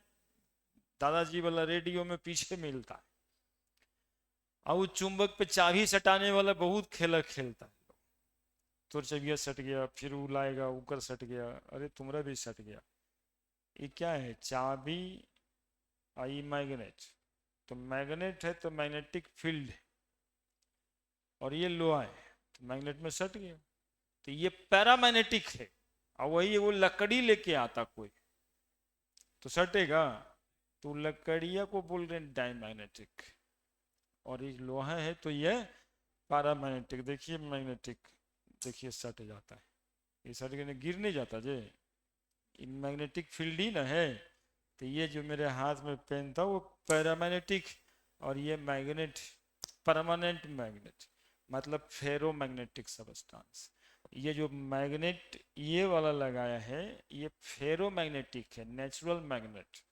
दादाजी वाला रेडियो में पीछे मिलता है, और उस चुंबक पे चाबी सटाने वाला बहुत खेला खेलता है। तो चबिया सट गया, फिर वो लाएगा ऊपर सट गया, अरे तुम्हारा भी सट गया। ये क्या है? चाबी आई मैग्नेट। तो मैग्नेट है तो मैग्नेटिक फील्ड है, और ये लोहा है तो मैग्नेट में सट गया, तो ये पैरामैग्नेटिक है। और वही वो लकड़ी लेके आता कोई तो सटेगा, तो लकड़िया को बोल रहे हैं डायमैग्नेटिक, और ये लोहा है तो ये पैरामैग्नेटिक। देखिए मैग्नेटिक, देखिए सट जाता है, ये सट के गिर नहीं जाता जे, मैग्नेटिक फील्ड ही ना है। तो ये जो मेरे हाथ में पेन था वो पैरामैग्नेटिक, और ये मैग्नेट परमानेंट मैग्नेट, मतलब फेरोमैग्नेटिक सबस्टांस। ये जो मैग्नेट ये वाला लगाया है ये फेरोमैग्नेटिक है, नेचुरल मैग्नेट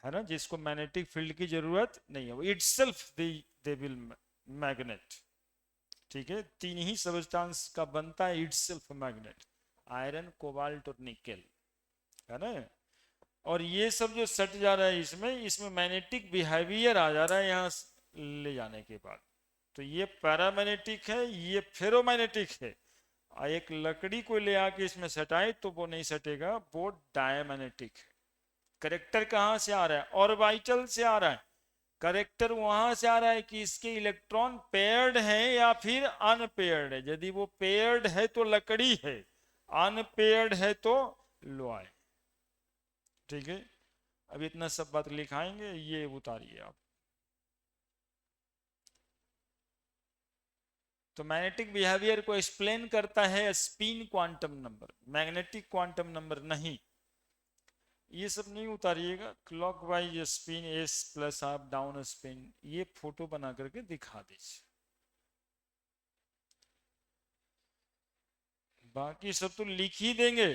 है ना, जिसको मैग्नेटिक फील्ड की जरूरत नहीं है, वो इटसेल्फ दे विल मैग्नेट। ठीक है, तीन ही सबस्टांस का बनता है इटसेल्फ मैग्नेट, आयरन कोबाल्ट और निकेल, है ना। और ये सब जो सट जा रहा है इसमें इसमें मैग्नेटिक बिहेवियर आ जा रहा है यहाँ ले जाने के बाद। तो ये पैरामैग्नेटिक है, ये फेरोमैग्नेटिक है। और एक लकड़ी को ले आके इसमें सटाए तो वो नहीं सटेगा, वो डायमैग्नेटिक है। करेक्टर कहाँ से आ रहा है? ऑर्बिटल से आ रहा है। करेक्टर वहां से आ रहा है कि इसके इलेक्ट्रॉन पेयर्ड है या फिर अनपेयर्ड है। यदि वो पेयर्ड है तो लकड़ी है, अनपेयर्ड है तो लोहा है। ठीक है, अब इतना सब बात लिखाएंगे, ये उतारिए आप। तो मैग्नेटिक बिहेवियर को एक्सप्लेन करता है spin quantum number, magnetic quantum number नहीं। ये सब नहीं उतारिएगा, clockwise spin, S plus up down spin, ये फोटो बना करके दिखा दीजिए। बाकी सब तो लिख ही देंगे।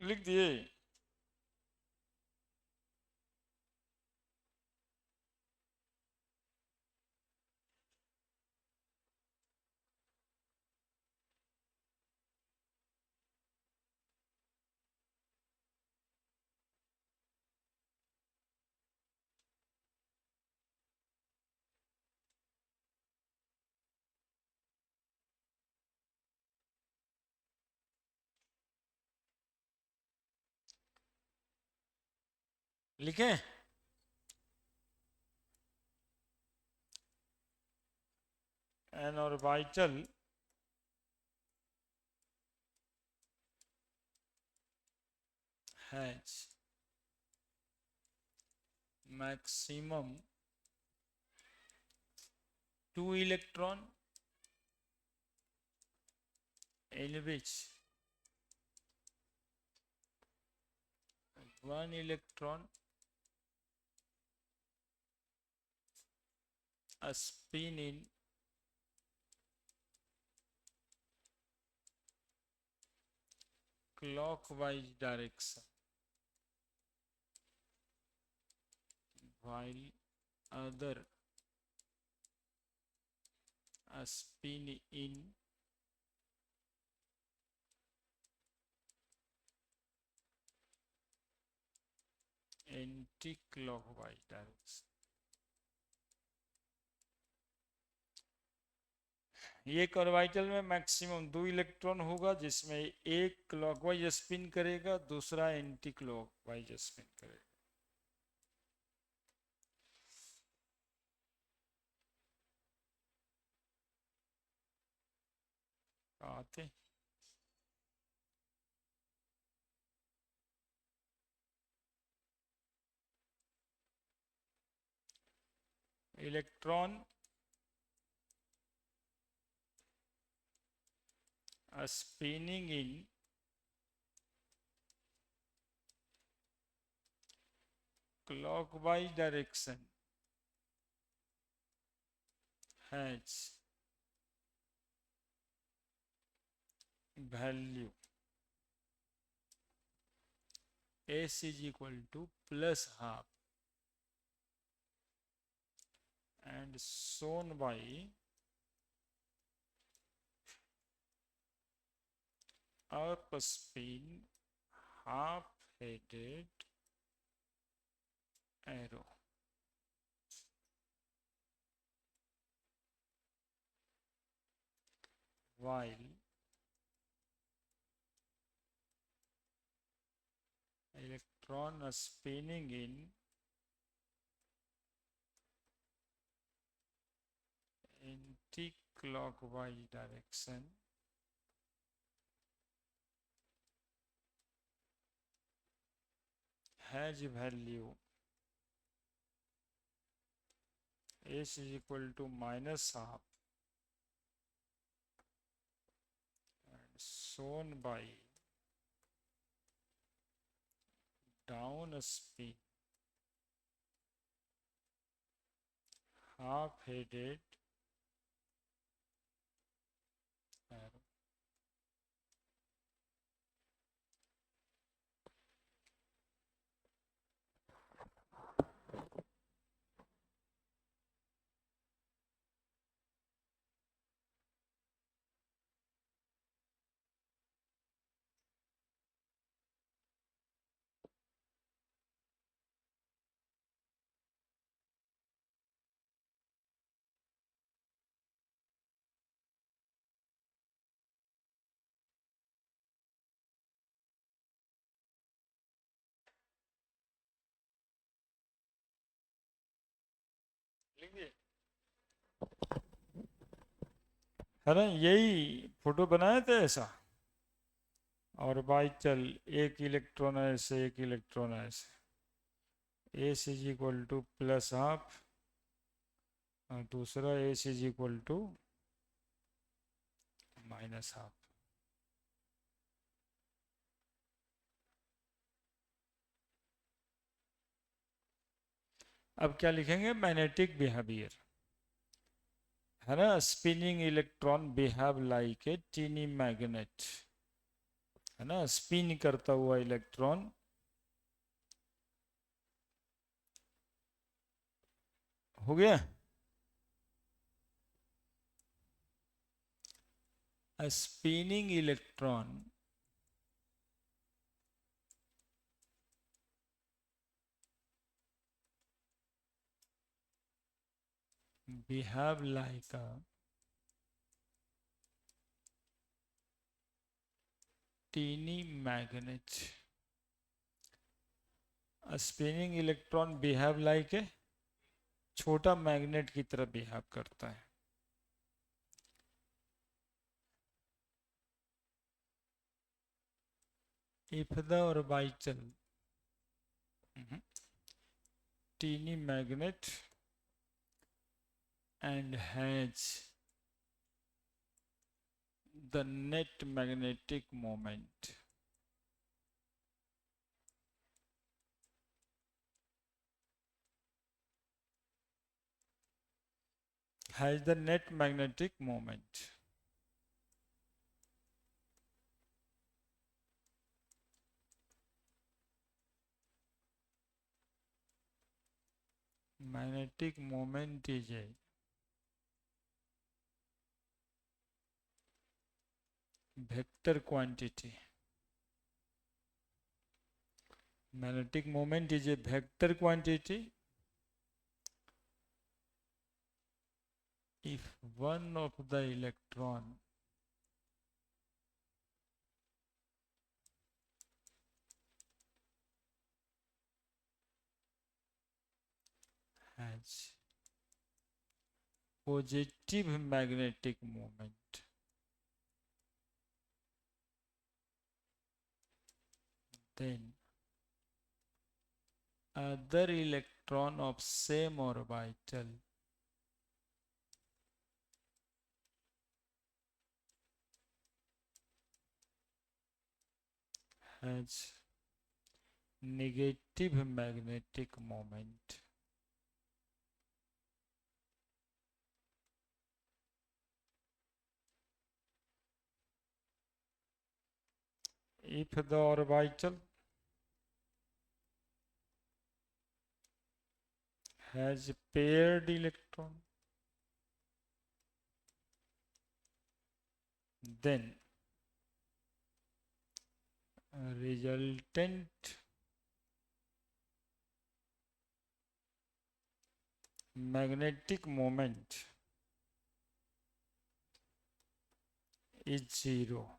लिख दिए। लिखें? N orbital has maximum 2 electron in which 1 electron a spin in clockwise direction while other a spin in anti-clockwise direction। ये ऑर्बिटल में मैक्सिमम 2 इलेक्ट्रॉन होगा, जिसमें एक क्लॉकवाइज स्पिन करेगा, दूसरा एंटी क्लॉकवाइज स्पिन करेगा। आते electron spinning in clockwise direction has value S is equal to plus half and shown by up spin half headed arrow। While electron spinning in anti-clockwise direction has value S is equal to minus half and shown by down spin half headed arrow। अरे यही फोटो बनाए थे ऐसा, और बाई चल एक इलेक्ट्रॉन ऐसे एक इलेक्ट्रॉन ऐसे S is equal to plus half और दूसरा S is equal to minus half. अब क्या लिखेंगे? मैग्नेटिक बिहेवियर है ना। Spinning electron behave like a tiny magnet है ना, स्पिन करता हुआ इलेक्ट्रॉन हो गया। A spinning electron behave like a teeny magnet. A spinning electron behave like a छोटा मैग्नेट की तरह बिहेव करता है। If the orbital teeny magnet and has the net magnetic moment magnetic moment is a vector quantity. Magnetic moment is a vector quantity if one of the electron has positive magnetic moment, then other electron of same orbital has negative magnetic moment. If the orbital has paired electron, then resultant magnetic moment is zero,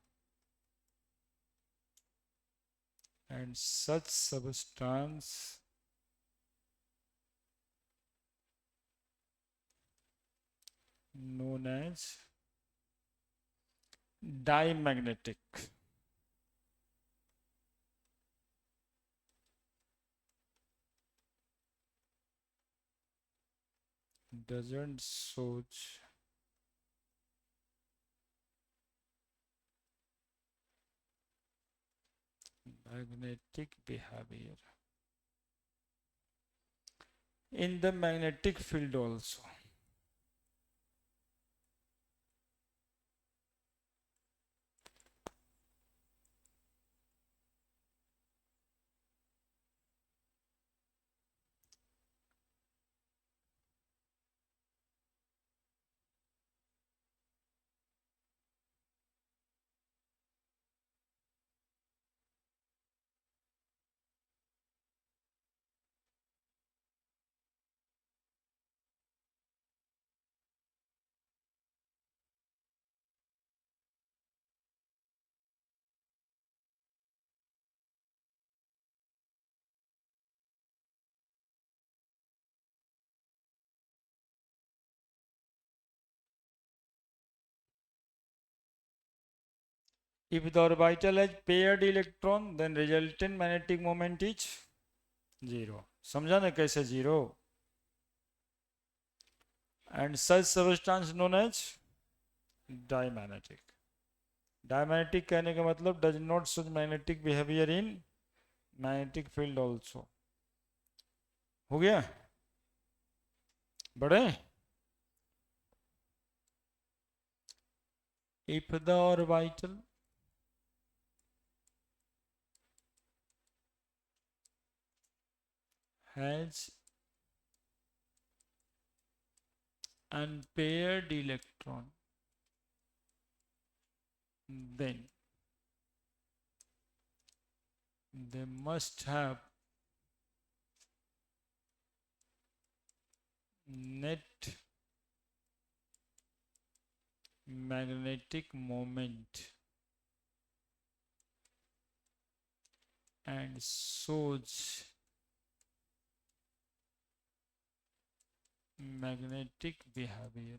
and such substance known as diamagnetic. Doesn't show magnetic behavior in the magnetic field also. If the orbital has paired electron, then resultant magnetic moment is zero. समझा ना कैसे zero? And such substance known as diamagnetic. Diamagnetic कहने का मतलब does not show magnetic behavior in magnetic field also. हो गया? बढ़े? If the orbital has unpaired electron, then they must have net magnetic moment and shows magnetic behavior,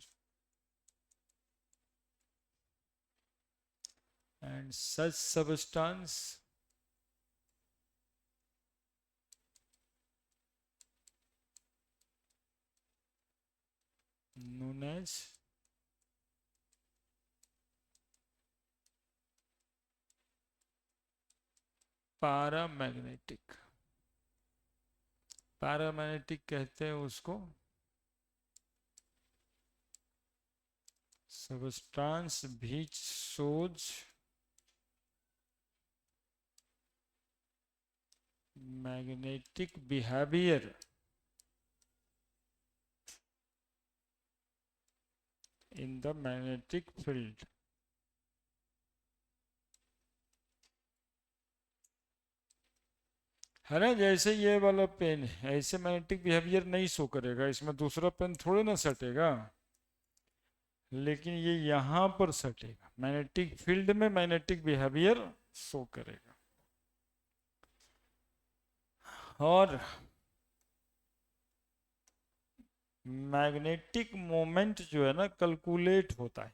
and such substance known as paramagnetic, paramagnetic कहते हैं उसको, substance which shows magnetic behavior in the magnetic field. है ना, जैसे ये वाला पेन है, ऐसे मैग्नेटिक बिहेवियर नहीं शो करेगा, इसमें दूसरा पेन थोड़े ना सटेगा, लेकिन ये यहाँ पर सटेगा, मैग्नेटिक फील्ड में मैग्नेटिक बिहेवियर शो करेगा। और मैग्नेटिक मोमेंट जो है ना कैलकुलेट होता है,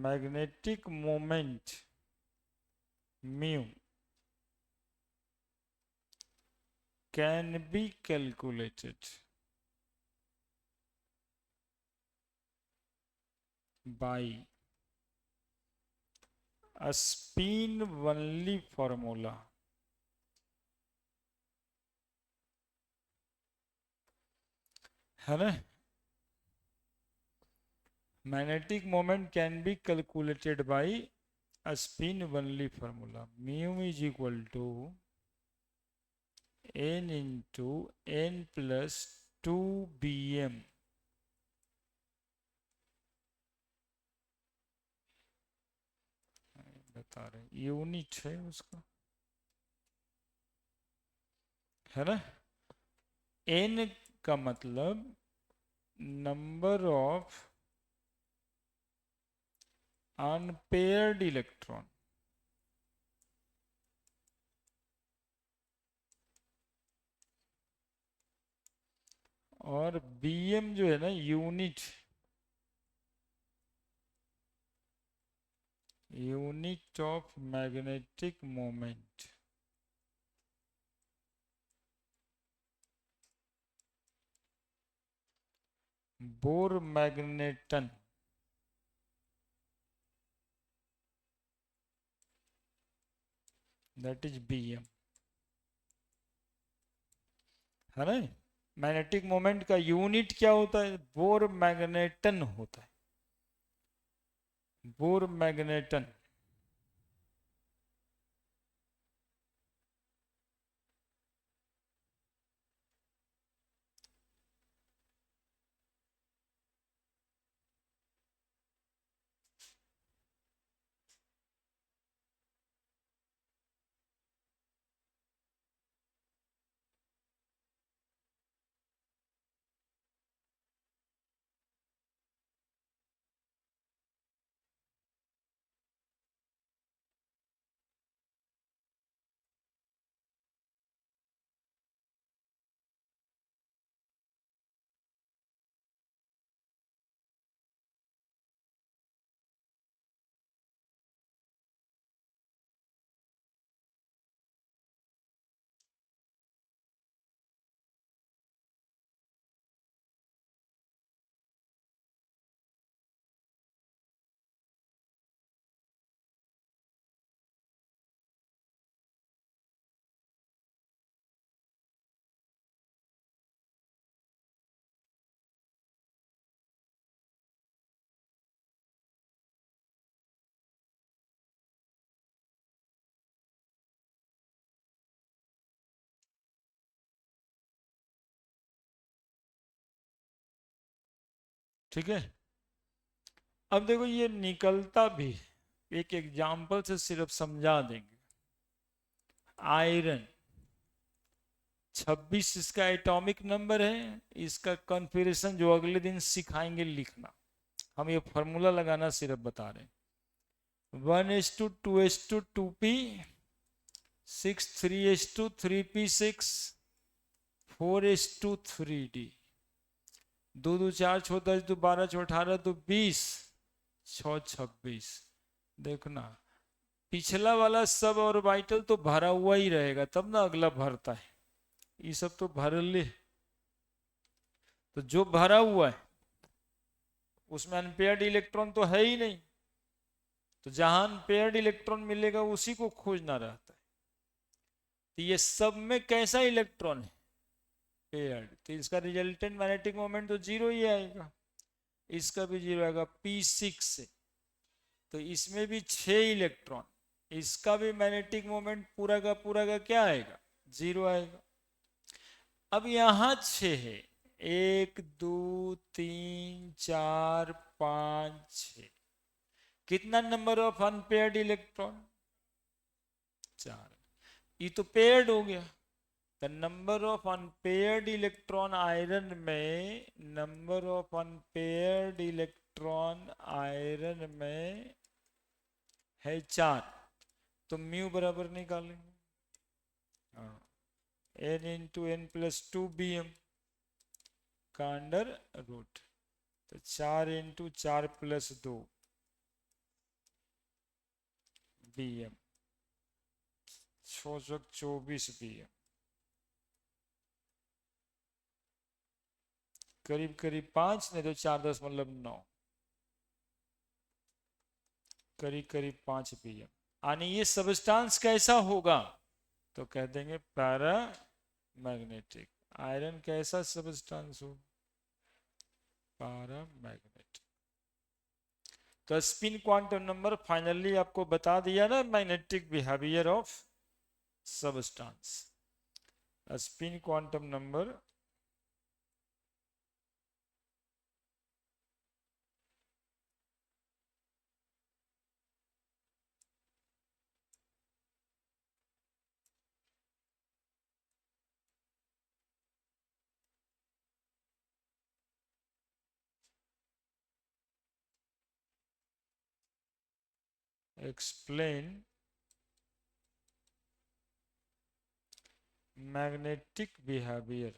magnetic moment mu can be calculated by a spin only formula, है ना, magnetic moment can be calculated by a spin only formula. Mu is equal to n into n plus 2 bm बता रहे, यूनिट है उसका, है ना। n का मतलब नंबर ऑफ अनपेयर्ड इलेक्ट्रॉन, और bm जो है ना unit of magnetic moment. Bore magneton that is bm, है ना। मैग्नेटिक मोमेंट का यूनिट क्या होता है, बोर मैग्नेटन होता है, बोर मैग्नेटन। ठीक है। अब देखो ये निकलता भी, एक एग्जाम्पल से सिर्फ समझा देंगे। आयरन 26 इसका एटॉमिक नंबर है, इसका कॉन्फ़िगरेशन जो अगले दिन सिखाएंगे लिखना, हम ये फॉर्मूला लगाना सिर्फ बता रहे हैं। 1:2:2p, 6:3:3p6, 4:3d, 2 2 4 6 10 2 12 6 18 2 20 6 26। देखना पिछला वाला सब ऑर्बिटल तो भरा हुआ ही रहेगा, तब ना अगला भरता है। ये सब तो भर ले, तो जो भरा हुआ है उसमें अनपेयर्ड इलेक्ट्रॉन तो है ही नहीं, तो जहां अनपेयर्ड इलेक्ट्रॉन मिलेगा उसी को खोजना रहता है। तो ये सब में कैसा इलेक्ट्रॉन है? पेयर्ड, तो इसका रिजल्टेंट मैग्नेटिक मोमेंट तो जीरो ही आएगा, इसका भी जीरो आएगा P6 से। तो इसमें भी 6 इलेक्ट्रॉन, इसका भी मैग्नेटिक मोमेंट पूरा का क्या आएगा? जीरो आएगा। अब यहां 6 है, 1 2 3 4 5 6, कितना नंबर ऑफ अनपेयर्ड इलेक्ट्रॉन? 4। ये तो पेयर्ड हो गया। The number of unpaired electron iron में, number of unpaired electron iron में है 4, तो म्यू बराबर निकालेंगे n×n+2 bm का अंडर रूट, तो 4×4+2 bm, 624 bm, करीब करीब 5 नहीं तो 4.9, करीब करीब 5 bm। यानी ये सबस्टांस कैसा होगा? तो कह देंगे पैरा मैग्नेटिक। आयरन कैसा सबस्टांस हो? Para magnetic. तो स्पिन क्वांटम नंबर फाइनली आपको बता दिया ना, magnetic behaviour of substance. Spin quantum number explain magnetic behavior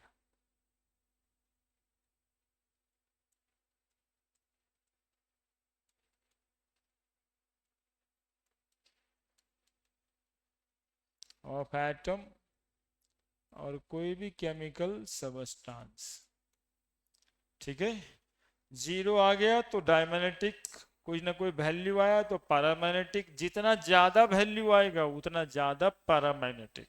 of atom और कोई भी केमिकल सबस्टांस। ठीक है, जीरो आ गया तो डायमैग्नेटिक, कोई ना कोई वैल्यू आया तो पैरामैग्नेटिक, जितना ज्यादा वैल्यू आएगा उतना ज्यादा पैरामैग्नेटिक।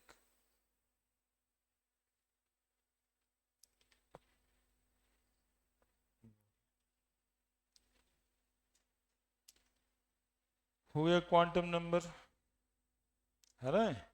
हुए क्वांटम नंबर है ना।